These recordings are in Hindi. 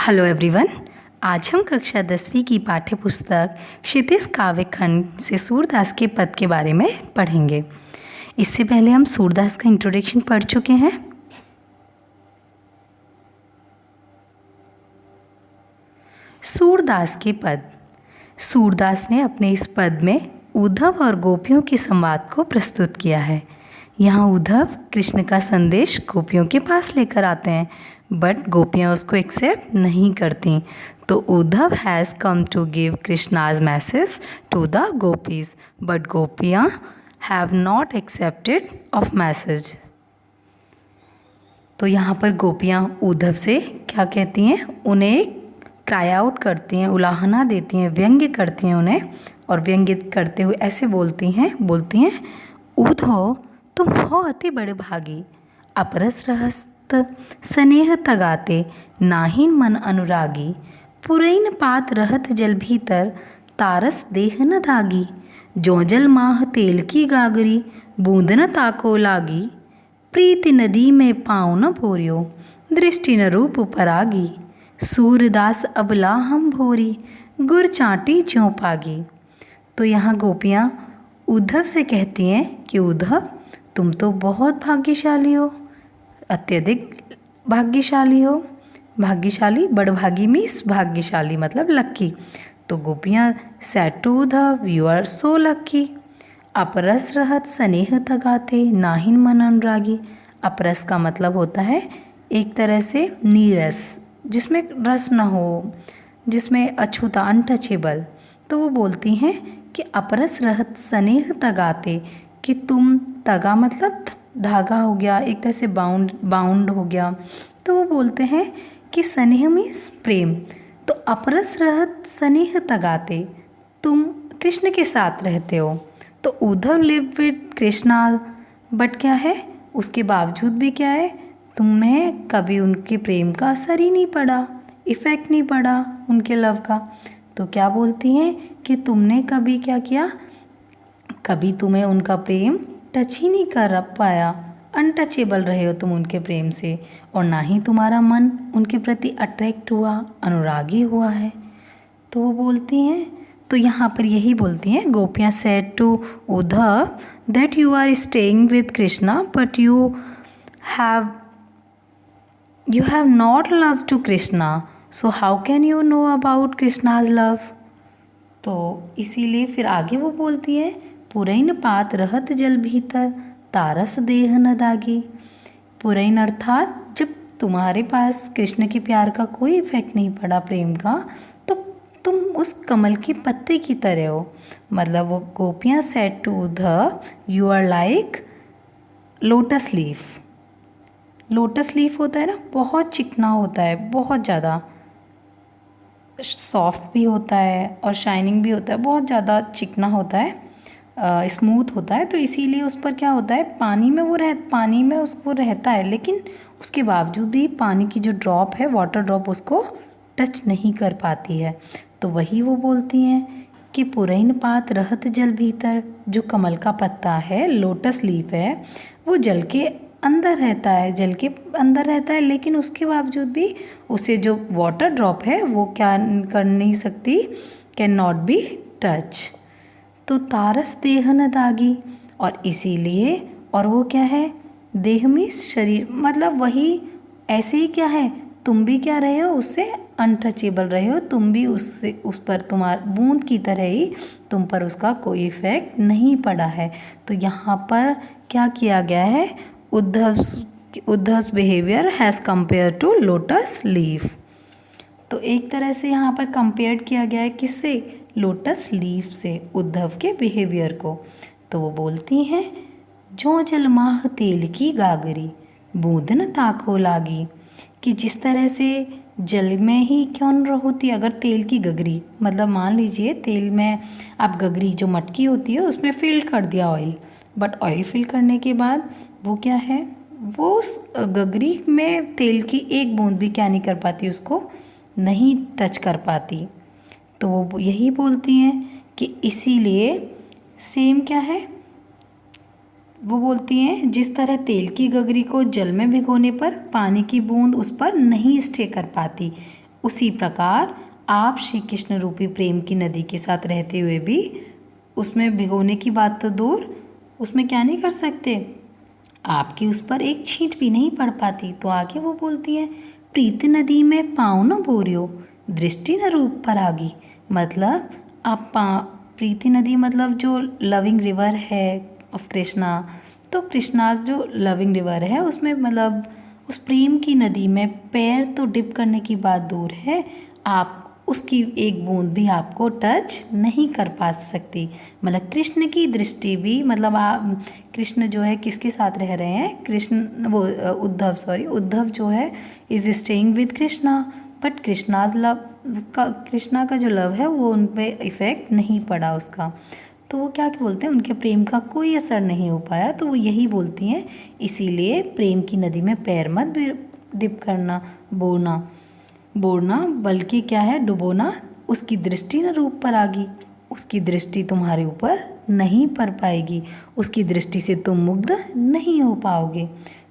Hello everyone. आज हम कक्षा 10वीं की पाठ्य पुस्तक क्षितिज काव्य खंड से सूरदास के पद के बारे में पढ़ेंगे। इससे पहले हम सूरदास का इंट्रोडक्शन पढ़ चुके हैं। सूरदास के पद। सूरदास ने अपने इस पद में उद्धव और गोपियों के संवाद को प्रस्तुत किया है। यहाँ उद्धव कृष्ण का संदेश गोपियों के पास लेकर आते हैं, बट गोपियाँ उसको एक्सेप्ट नहीं करती। तो Uddhav has come to give Krishna's message to the gopis, but गोपियाँ have not accepted of message. तो यहाँ पर गोपियाँ उद्धव से क्या कहती हैं? उन्हें क्राई आउट करती हैं, उलाहना देती हैं, व्यंग्य करती हैं उन्हें, और व्यंग्य करते हुए ऐसे बोलती हैं उद्धव तुम हो अति बड़े भागी, अपरस रहस्त स्नेह तगाते, नाहिन मन अनुरागी, पुरैन पात रहत जल भीतर, तारस देह न दागी, जो जल माह तेल की गागरी, बूंद न ताको लागी, प्रीति नदी में पाँव न भोरियो, दृष्टि न रूप परागी, सूरदास अबला हम भोरी, गुर चाटी ज्यों पागी। तो यहाँ गोपियाँ उद्धव से कहती हैं कि उद्धव तुम तो बहुत भाग्यशाली हो, अत्यधिक भाग्यशाली हो। भाग्यशाली, बड़भागी मीन्स भाग्यशाली मतलब लक्की। तो गोपियाँ said to Uddhav you are so lucky. अपरस रहत स्नेह तगाते, नाहिन मन अनुरागी। अपरस का मतलब होता है एक तरह से नीरस, जिसमें रस न हो, जिसमें अछूता, अनटचेबल। तो वो बोलती हैं कि अपरस रहत स्नेह तगाते, कि तुम, तगा मतलब धागा हो गया, एक तरह से बाउंड हो गया। तो वो बोलते हैं कि स्नेह मीन्स प्रेम। तो अपरस रहत स्नेह तगाते, तुम कृष्ण के साथ रहते हो। तो Uddhav live with Krishna, but क्या है, उसके बावजूद भी क्या है, तुम्हें कभी उनके प्रेम का असर ही नहीं पड़ा, इफ़ेक्ट नहीं पड़ा उनके लव का। तो क्या बोलती हैं कि तुमने कभी क्या किया, कभी तुम्हें उनका प्रेम टच ही नहीं कर पाया, अनटचेबल रहे हो तुम उनके प्रेम से, और ना ही तुम्हारा मन उनके प्रति अट्रैक्ट हुआ, अनुरागी हुआ है। तो वो बोलती हैं, तो यहाँ पर यही बोलती हैं गोपियाँ said to Uddhav that you are staying with Krishna but you have not love to Krishna, so how can you know about Krishna's love. तो इसीलिए फिर आगे वो बोलती है पुरैन पात रहत जल भीतर, तारस देह न दागी। पुरैन अर्थात जब तुम्हारे पास कृष्ण के प्यार का कोई इफेक्ट नहीं पड़ा, प्रेम का, तो तुम उस कमल के पत्ते की तरह हो। मतलब वो गोपियाँ said to Uddhav you are like lotus leaf. Lotus leaf होता है ना, बहुत चिकना होता है, बहुत ज़्यादा सॉफ्ट भी होता है और शाइनिंग भी होता है, बहुत ज़्यादा चिकना होता है, स्मूथ होता है। तो इसीलिए उस पर क्या होता है, पानी में उसको रहता है, लेकिन उसके बावजूद भी पानी की जो ड्रॉप है, वाटर ड्रॉप, उसको टच नहीं कर पाती है। तो वही वो बोलती हैं कि पुरैन पात रहत जल भीतर, जो कमल का पत्ता है, लोटस लीफ है, वो जल के अंदर रहता है, लेकिन उसके बावजूद भी उसे जो वाटर ड्रॉप है वो क्या कर नहीं सकती, कैन नॉट बी टच। तो तारस देह न दागी, और इसीलिए, और वो क्या है, देह में शरीर, मतलब वही ऐसे ही क्या है, तुम भी क्या रहे हो, उससे अनटचेबल रहे हो, तुम भी उससे, उस पर तुम्हारा बूंद की तरह ही तुम पर उसका कोई इफेक्ट नहीं पड़ा है। तो यहाँ पर क्या किया गया है, Uddhav's behaviour has compare to lotus leaf. तो एक तरह से यहाँ पर कंपेयर किया गया है किससे, लोटस लीफ से, उद्धव के बिहेवियर को। तो वो बोलती हैं जो जल माह तेल की गागरी, बूंद न ताको लागी, कि जिस तरह से जल में ही क्यों न होती, अगर तेल की गगरी, मतलब मान लीजिए तेल में आप गगरी जो मटकी होती है उसमें फिल कर दिया ऑयल, बट ऑयल फिल करने के बाद वो क्या है, वो उस गगरी में तेल की एक बूंद भी क्या नहीं कर पाती, उसको नहीं टच कर पाती। तो वो यही बोलती हैं कि इसीलिए सेम क्या है, वो बोलती हैं जिस तरह तेल की गगरी को जल में भिगोने पर पानी की बूंद उस पर नहीं स्टे कर पाती, उसी प्रकार आप श्री कृष्ण रूपी प्रेम की नदी के साथ रहते हुए भी उसमें भिगोने की बात तो दूर, उसमें क्या नहीं कर सकते, आपकी उस पर एक छींट भी नहीं पड़ पाती। तो आगे वो बोलती है, प्रीति नदी में पाँव न बोरियो, दृष्टि न रूप पर आगी। मतलब आप प्रीति नदी मतलब जो लविंग रिवर है ऑफ कृष्णा, तो कृष्णाज जो लविंग रिवर है उसमें मतलब उस प्रेम की नदी में पैर तो डिप करने की बात दूर है, आप उसकी एक बूंद भी आपको टच नहीं कर पा सकती। मतलब कृष्ण की दृष्टि भी, मतलब आप कृष्ण जो है किसके साथ रह रहे हैं, कृष्ण वो उद्धव जो है is staying with Krishna, but Krishna's love का, कृष्णा का जो लव है वो उन पे इफ़ेक्ट नहीं पड़ा उसका। तो वो क्या बोलते हैं, उनके प्रेम का कोई असर नहीं हो पाया। तो वो यही बोलती हैं, इसीलिए प्रेम की नदी में पैर मत डिप करना, बोना बल्कि क्या है, डुबोना। उसकी दृष्टि न रूप पर आगी, उसकी दृष्टि तुम्हारे ऊपर नहीं पड़ पाएगी, उसकी दृष्टि से तुम मुग्ध नहीं हो पाओगे।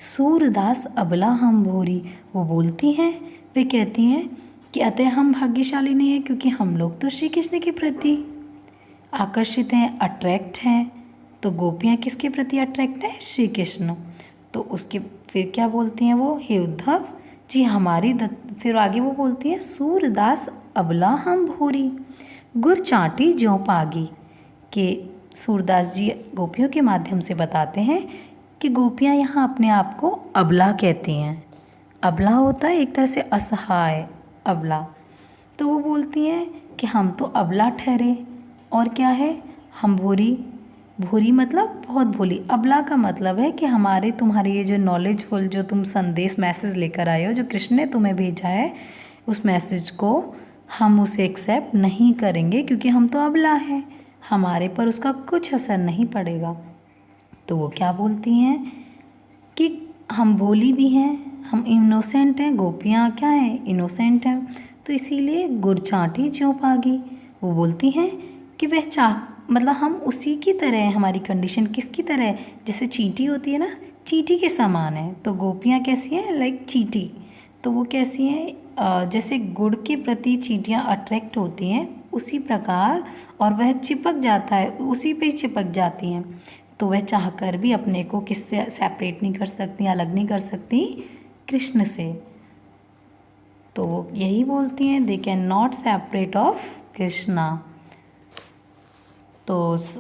सूरदास अबला हम भोरी, वो बोलती हैं, वे कहती हैं कि अतः हम भाग्यशाली नहीं हैं, क्योंकि हम लोग तो श्री कृष्ण के प्रति आकर्षित हैं, अट्रैक्ट हैं। तो गोपियाँ किसके प्रति अट्रैक्ट हैं, श्री कृष्ण। तो उसके फिर क्या बोलती हैं वो, हे उद्धव जी हमारी फिर आगे वो बोलती है, सूरदास अबला हम भोरी, गुर चाटी ज्यों पागी। कि सूरदास जी गोपियों के माध्यम से बताते हैं कि गोपियाँ यहाँ अपने आप को अबला कहती हैं। अबला होता है एक तरह से असहाय, अबला। तो वो बोलती हैं कि हम तो अबला ठहरे, और क्या है, हम भूरी मतलब बहुत भोली। अबला का मतलब है कि हमारे तुम्हारे ये जो नॉलेजफुल जो तुम संदेश मैसेज लेकर आए हो, जो कृष्ण ने तुम्हें भेजा है, उस मैसेज को हम उसे एक्सेप्ट नहीं करेंगे, क्योंकि हम तो अबला हैं, हमारे पर उसका कुछ असर नहीं पड़ेगा। तो वो क्या बोलती हैं कि हम भोली भी हैं, हम इनोसेंट हैं, गोपियाँ क्या हैं, इनोसेंट हैं। तो इसीलिए गुर चाटी ज्यों पागी, वो बोलती हैं कि वह मतलब हम उसी की तरह हैं, हमारी कंडीशन किसकी तरह है, जैसे चींटी होती है ना, चींटी के समान है। तो गोपियाँ कैसी हैं, लाइक चींटी। तो वो कैसी हैं, जैसे गुड़ के प्रति चींटियाँ अट्रैक्ट होती हैं उसी प्रकार, और वह चिपक जाता है, उसी पे ही चिपक जाती हैं। तो वह चाहकर भी अपने को किससे सेपरेट नहीं कर सकती, अलग नहीं कर सकती, कृष्ण से। तो वो यही बोलती हैं, दे can not separate of Krishna. तो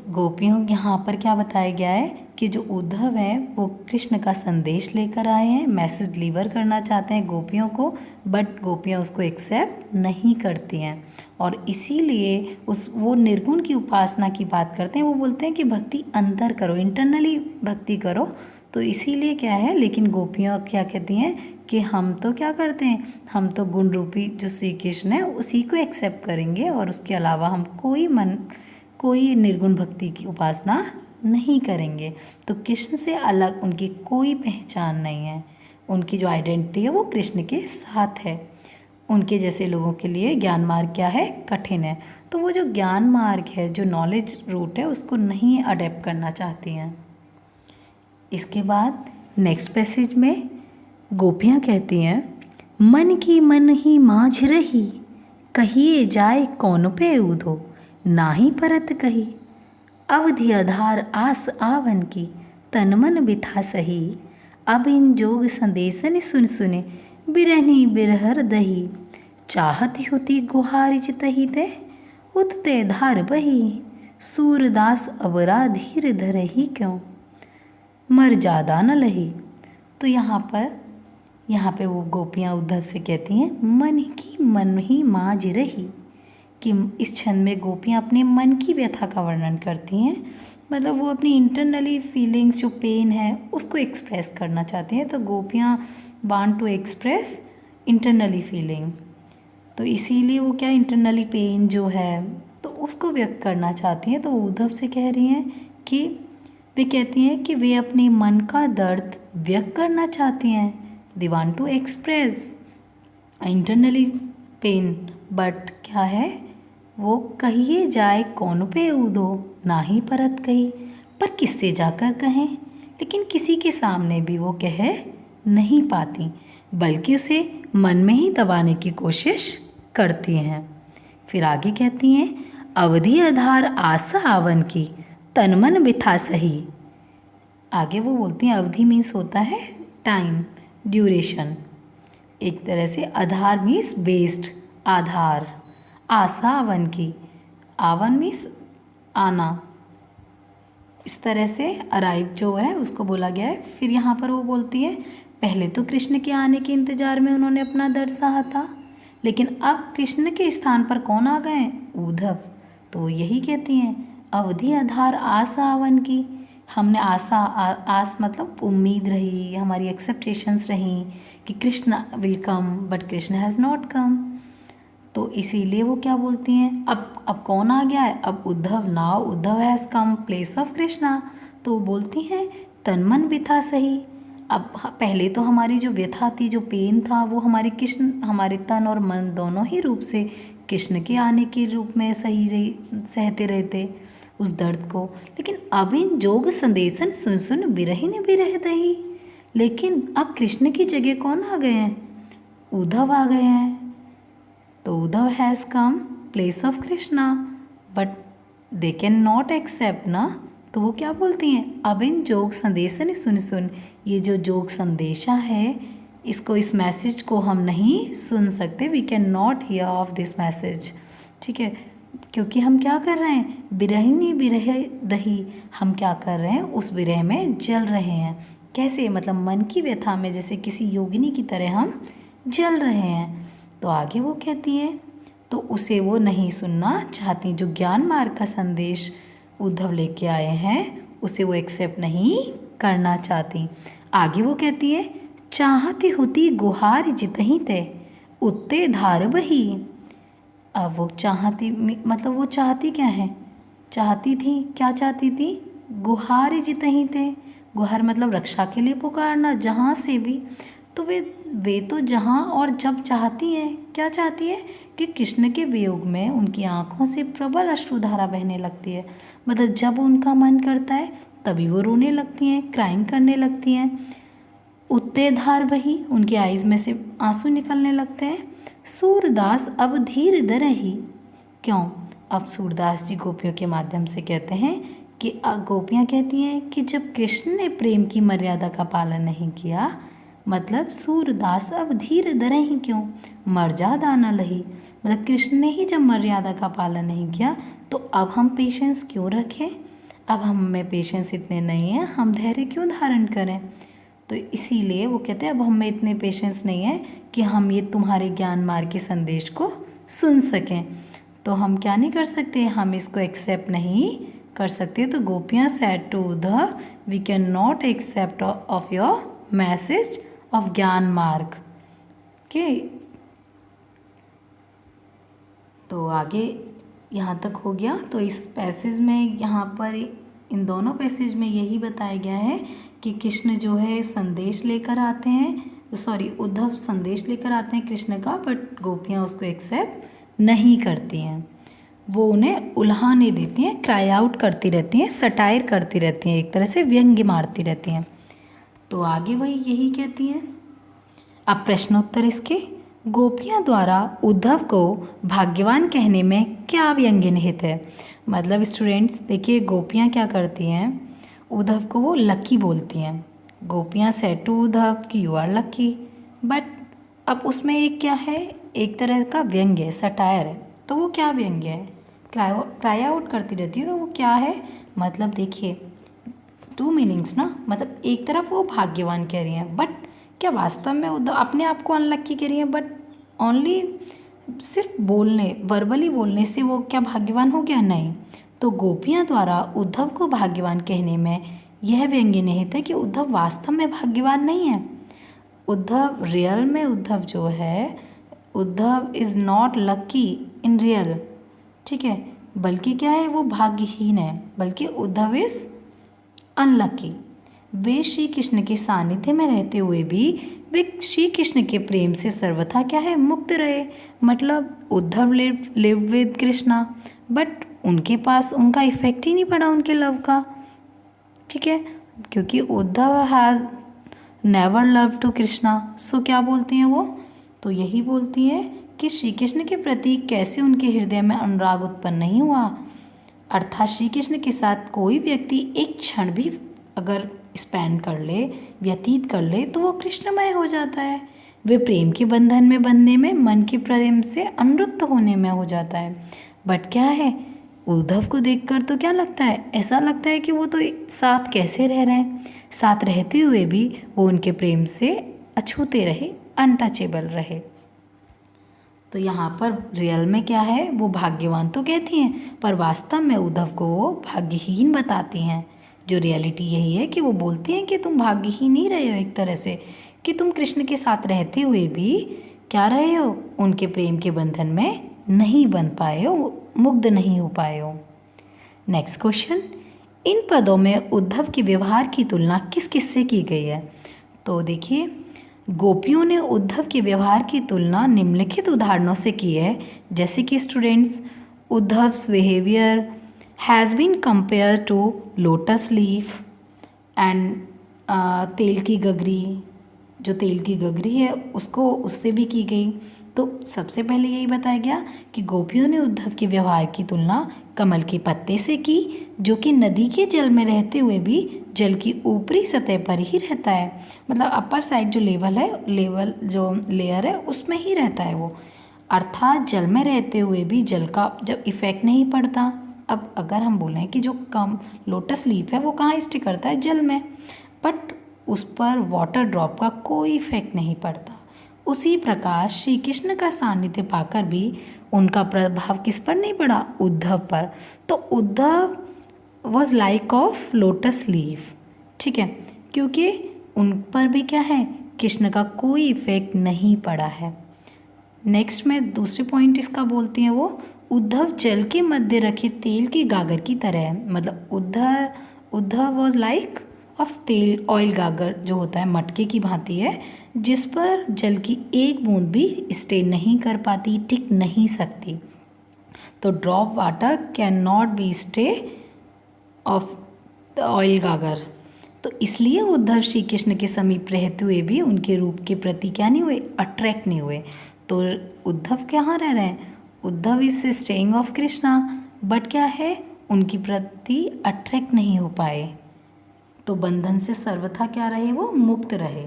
गोपियों यहाँ पर क्या बताया गया है कि जो उद्धव है वो कृष्ण का संदेश लेकर आए हैं, मैसेज डिलीवर करना चाहते हैं गोपियों को, बट गोपियाँ उसको एक्सेप्ट नहीं करती हैं, और इसीलिए वो निर्गुण की उपासना की बात करते हैं। वो बोलते हैं कि भक्ति अंदर करो, इंटरनली भक्ति करो। तो इसीलिए क्या है, लेकिन गोपियाँ क्या कहती हैं कि हम तो क्या करते हैं, हम तो गुण रूपी जो श्री कृष्ण है उसी को एक्सेप्ट करेंगे, और उसके अलावा हम कोई निर्गुण भक्ति की उपासना नहीं करेंगे। तो कृष्ण से अलग उनकी कोई पहचान नहीं है, उनकी जो आइडेंटिटी है वो कृष्ण के साथ है। उनके जैसे लोगों के लिए ज्ञान मार्ग क्या है, कठिन है। तो वो जो ज्ञान मार्ग है, जो नॉलेज रूट है, उसको नहीं अडेप्ट करना चाहती हैं। इसके बाद नेक्स्ट पैसेज में गोपियाँ कहती हैं, मन की मन ही माझ रही, कहिए जाए कौन पे उधो, नाही परत कही, अवधि आधार आस आवन की, तन मन बिथा सही, अब इन जोग संदेशन सुन सुने, बिरहनी बिरहर दही, चाहती होती गुहारि चितही ते, उतते धार बही, सूरदास अबरा धीर धरही क्यों, मर ज्यादा न लही। तो यहाँ पे वो गोपियाँ उद्धव से कहती हैं, मन की मन ही माज रही, कि इस छंद में गोपियाँ अपने मन की व्यथा का वर्णन करती हैं, मतलब वो अपनी इंटरनली फीलिंग्स जो पेन है उसको एक्सप्रेस करना चाहती हैं। तो गोपियाँ want to express internally feeling, तो इसीलिए वो क्या इंटरनली पेन जो है तो उसको व्यक्त करना चाहती हैं। तो वो उद्धव से कह रही हैं कि वे कहती हैं कि वे अपने मन का दर्द व्यक्त करना चाहती हैं, they want to express internally pain, but क्या है, वो कहिए जाए कौन पे उदो, ना ही परत कही, पर किससे जाकर कहें, लेकिन किसी के सामने भी वो कह नहीं पाती, बल्कि उसे मन में ही दबाने की कोशिश करती हैं। फिर आगे कहती हैं, अवधि आधार आशा आवन की, तन मन बिथा सही। आगे वो बोलती हैं अवधि मीन्स होता है टाइम, ड्यूरेशन। एक तरह से आधार मीन्स बेस्ड, आधार। आशा आवन की, आवन मीन्स आना। इस तरह से अराइव जो है उसको बोला गया है। फिर यहाँ पर वो बोलती है, पहले तो कृष्ण के आने के इंतजार में उन्होंने अपना दर्द सहा था, लेकिन अब कृष्ण के स्थान पर कौन आ गए? उद्धव। तो यही कहती हैं, अवधि आधार आशा आवन की। हमने आशा आस मतलब उम्मीद रही, हमारी एक्सेप्टेशंस रही कि Krishna will come, but Krishna has not come. तो इसीलिए वो क्या बोलती हैं, अब कौन आ गया है? अब Uddhav. Now Uddhav has come place of Krishna. तो वो बोलती हैं, तन मन व्यथा सही। अब पहले तो हमारी जो व्यथा थी, जो पेन था, वो हमारे कृष्ण, हमारे तन और मन दोनों ही रूप से कृष्ण के आने के रूप में सहते रहते उस दर्द को। लेकिन अब इन जोग संदेशन सुन सुन बिरहिन बिरह दही। लेकिन अब कृष्ण की जगह कौन आ गए हैं? उद्धव आ गए हैं। तो Uddhav has come place of Krishna, but they can not accept ना। तो वो क्या बोलती हैं, अब इन जोग संदेशन सुन सुन, ये जो जोग संदेशा है, इसको, इस मैसेज को हम नहीं सुन सकते। We can not hear of this message. ठीक है, क्योंकि हम क्या कर रहे हैं, बिरहिनी बिरह दही, हम क्या कर रहे हैं, उस विरह में जल रहे हैं। कैसे? मतलब मन की व्यथा में, जैसे किसी योगिनी की तरह हम जल रहे हैं। तो आगे वो कहती हैं, तो उसे वो नहीं सुनना चाहती, जो ज्ञान मार्ग का संदेश उद्धव लेके आए हैं उसे वो एक्सेप्ट नहीं करना चाहती। आगे वो कहती है, चाहती होती गुहार जितही ते, उत्ते धार बही। अब वो चाहती मतलब वो चाहती क्या है? चाहती थी, क्या चाहती थी? गुहार जितही थे। गुहार मतलब रक्षा के लिए पुकारना, जहाँ से भी। तो वे तो जहाँ और जब चाहती हैं, क्या चाहती है? कि कृष्ण के वियोग में उनकी आँखों से प्रबल अश्रुधारा बहने लगती है। मतलब जब उनका मन करता है तभी वो रोने लगती हैं, क्राइंग करने लगती हैं। उत्ते धार बही, उनकी आइज़ में से आंसू निकलने लगते हैं। सूरदास अब धीर धरहि। क्यों? अब सूरदास जी गोपियों के माध्यम से कहते हैं कि गोपियाँ कहती हैं कि जब कृष्ण ने प्रेम की मर्यादा का पालन नहीं किया, मतलब सूरदास अब धीर धरहि क्यों, मर्यादा न लही। मतलब कृष्ण ने ही जब मर्यादा का पालन नहीं किया, तो अब हम पेशेंस क्यों रखें? अब हम में पेशेंस इतने नहीं हैं, हम धैर्य क्यों धारण करें? तो इसीलिए वो कहते हैं, अब हमें इतने पेशेंस नहीं है कि हम ये तुम्हारे ज्ञान मार्ग के संदेश को सुन सकें। तो हम क्या नहीं कर सकते, हम इसको एक्सेप्ट नहीं कर सकते। तो गोपियाँ said to Uddhav, we can not accept of your message of ज्ञान मार्ग के। तो आगे यहाँ तक हो गया। तो इस पैसेज में, यहाँ पर इन दोनों पैसेज में यही बताया गया है कि कृष्ण जो है संदेश लेकर आते हैं, उद्धव संदेश लेकर आते हैं कृष्ण का, बट गोपियाँ उसको एक्सेप्ट नहीं करती हैं। वो उन्हें उल्हाने देती हैं, क्राई आउट करती रहती हैं, सटायर करती रहती हैं, एक तरह से व्यंग्य मारती रहती हैं। तो आगे वही यही कहती हैं। अब प्रश्नोत्तर इसके, गोपियाँ द्वारा उद्धव को भाग्यवान कहने में क्या व्यंग्य निहित है? मतलब स्टूडेंट्स देखिए, गोपियाँ क्या करती हैं, उद्धव को वो लकी बोलती हैं। गोपियाँ सेड टू उद्धव कि यू आर लकी, बट अब उसमें एक क्या है, एक तरह का व्यंग्य है, सटायर है। तो वो क्या व्यंग्य है? क्राई आउट करती रहती है, तो वो क्या है? मतलब देखिए, टू मीनिंग्स ना। मतलब एक तरफ वो भाग्यवान कह रही हैं, बट क्या वास्तव में उद्धव अपने आप को अनलक्की कह रही हैं? बट ओनली सिर्फ बोलने, वर्बली बोलने से वो क्या भाग्यवान हो गया? नहीं। तो गोपियाँ द्वारा उद्धव को भाग्यवान कहने में यह व्यंग्य निहित है कि उद्धव वास्तव में भाग्यवान नहीं है। उद्धव रियल में, उद्धव जो है, Uddhav is not lucky in real, ठीक है, बल्कि क्या है, वो भाग्यहीन है, बल्कि उद्धव इज़ अनलकी। वे श्री कृष्ण के सानिध्य में रहते हुए भी वे श्री कृष्ण के प्रेम से सर्वथा क्या है, मुक्त रहे। मतलब Uddhav live with Krishna, but उनके पास उनका इफेक्ट ही नहीं पड़ा उनके लव का, ठीक है, क्योंकि Uddhav has never love to Krishna. So क्या बोलते हैं वो, तो यही बोलती है कि श्री कृष्ण के प्रति कैसे उनके हृदय में अनुराग उत्पन्न नहीं हुआ, अर्थात श्री कृष्ण के साथ कोई व्यक्ति एक क्षण भी अगर स्पेंड कर ले, व्यतीत कर ले, तो वो कृष्णमय हो जाता है। वे प्रेम के बंधन में बंधने में, मन के प्रेम से अनुरक्त होने में हो जाता है। बट क्या है, उद्धव को देखकर तो क्या लगता है, ऐसा लगता है कि वो तो साथ कैसे रह रहे हैं, साथ रहते हुए भी वो उनके प्रेम से अछूते रहे, अनटचेबल रहे। तो यहाँ पर रियल में क्या है, वो भाग्यवान तो कहती हैं, पर वास्तव में उद्धव को वो भाग्यहीन बताती हैं। जो रियलिटी यही है कि वो बोलती हैं कि तुम भाग्यहीन ही रहे हो एक तरह से, कि तुम कृष्ण के साथ रहते हुए भी क्या रहे हो, उनके प्रेम के बंधन में नहीं बन पाए हो, मुग्ध नहीं हो पाए हो। नेक्स्ट क्वेश्चन, इन पदों में उद्धव के व्यवहार की तुलना किस किस से की गई है। तो देखिए, गोपियों ने उद्धव के व्यवहार की तुलना निम्नलिखित उदाहरणों से की है, जैसे कि students, Uddhav's behaviour has been compare to lotus leaf and तेल की गगरी, जो तेल की गगरी है उसको उससे भी की गई। तो सबसे पहले यही बताया गया कि गोपियों ने उद्धव के व्यवहार की तुलना कमल के पत्ते से की, जो कि नदी के जल में रहते हुए भी जल की ऊपरी सतह पर ही रहता है, मतलब अपर साइड जो लेवल जो लेयर है उसमें ही रहता है वो, अर्थात जल में रहते हुए भी जल का जब इफ़ेक्ट नहीं पड़ता। अब अगर हम बोलें कि जो कम लोटस लीफ है वो कहाँ स्टिक करता है, जल में, बट उस पर वाटर ड्रॉप का कोई इफेक्ट नहीं पड़ता। उसी प्रकार श्री कृष्ण का सानिध्य पाकर भी उनका प्रभाव किस पर नहीं पड़ा, उद्धव पर। तो Uddhav was like of lotus leaf, ठीक है, क्योंकि उन पर भी क्या है, कृष्ण का कोई इफेक्ट नहीं पड़ा है। नेक्स्ट में दूसरे पॉइंट इसका बोलती हैं वो, उद्धव जल के मध्य रखे तेल की गागर की तरह है, मतलब उद्धव वॉज लाइक ऑफ तेल, ऑयल गागर जो होता है मटके की भांति है, जिस पर जल की एक बूंद भी स्टे नहीं कर पाती, टिक नहीं सकती। तो drop water can not be stay of the oil गागर। तो इसलिए उद्धव श्री कृष्ण के समीप रहते हुए भी उनके रूप के प्रति क्या नहीं हुए, अट्रैक्ट नहीं हुए। तो उद्धव कहाँ रह रहे हैं, Uddhav is staying of Krishna, but क्या है, उनकी प्रति अट्रैक्ट नहीं हो पाए। तो बंधन से सर्वथा क्या रहे, वो मुक्त रहे।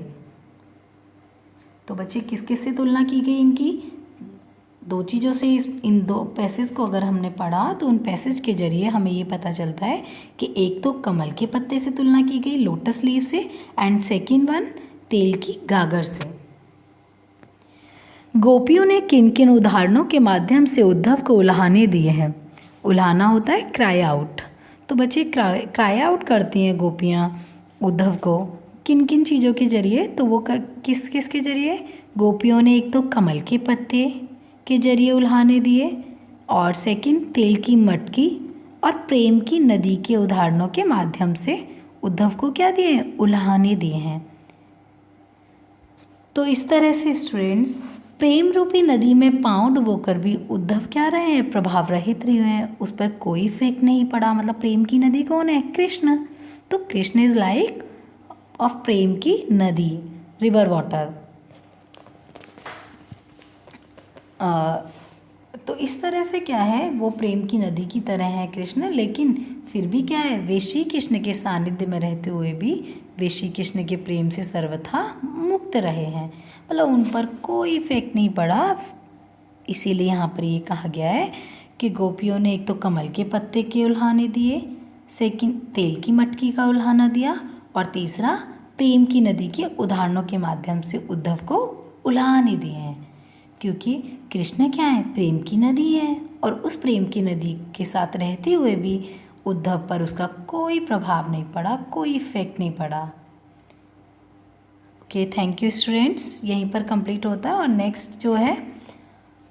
तो बच्चे किस किस से तुलना की गई इनकी, दो चीज़ों से। इन दो पैसेज को अगर हमने पढ़ा तो उन पैसेज के जरिए हमें ये पता चलता है कि एक तो कमल के पत्ते से तुलना की गई, लोटस लीफ से, एंड सेकेंड वन तेल की गागर से। गोपियों ने किन किन उदाहरणों के माध्यम से उद्धव को उल्हाने दिए हैं। उल्हाना होता है क्राई आउट। तो बच्चे क्राई आउट करती हैं गोपियाँ उद्धव को किन किन चीज़ों के जरिए, तो वो किस किस के जरिए, गोपियों ने एक तो कमल के पत्ते के जरिए उल्हाने दिए, और सेकंड तेल की मटकी और प्रेम की नदी के उदाहरणों के माध्यम से उद्धव को क्या दिए, उल्हाने दिए हैं। तो इस तरह से स्टूडेंट्स प्रेम रूपी नदी में पांव डुबोकर भी उद्धव क्या रहे हैं, प्रभाव रहित रहे हैं, उस पर कोई इफेक्ट नहीं पड़ा। मतलब प्रेम की नदी कौन है, कृष्ण। तो कृष्ण इज लाइक ऑफ प्रेम की नदी, रिवर वाटर। तो इस तरह से क्या है, वो प्रेम की नदी की तरह है कृष्ण, लेकिन फिर भी क्या है, वे श्री कृष्ण के सानिध्य में रहते हुए भी वे श्री कृष्ण के प्रेम से सर्वथा मुक्त रहे हैं, मतलब उन पर कोई इफेक्ट नहीं पड़ा। इसीलिए यहाँ पर ये कहा गया है कि गोपियों ने एक तो कमल के पत्ते के उल्हाने दिए, सेकंड तेल की मटकी का उल्हाना दिया, और तीसरा प्रेम की नदी के उदाहरणों के माध्यम से उद्धव को उल्हाने दिए हैं। क्योंकि कृष्ण क्या है, प्रेम की नदी है, और उस प्रेम की नदी के साथ रहते हुए भी उद्धव पर उसका कोई प्रभाव नहीं पड़ा, कोई इफेक्ट नहीं पड़ा। ओके, थैंक यू स्टूडेंट्स, यहीं पर कंप्लीट होता है। और नेक्स्ट जो है,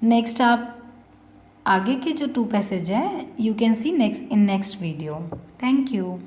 नेक्स्ट आप आगे के जो 2 पैसेज हैं you can see next in next video. Thank you.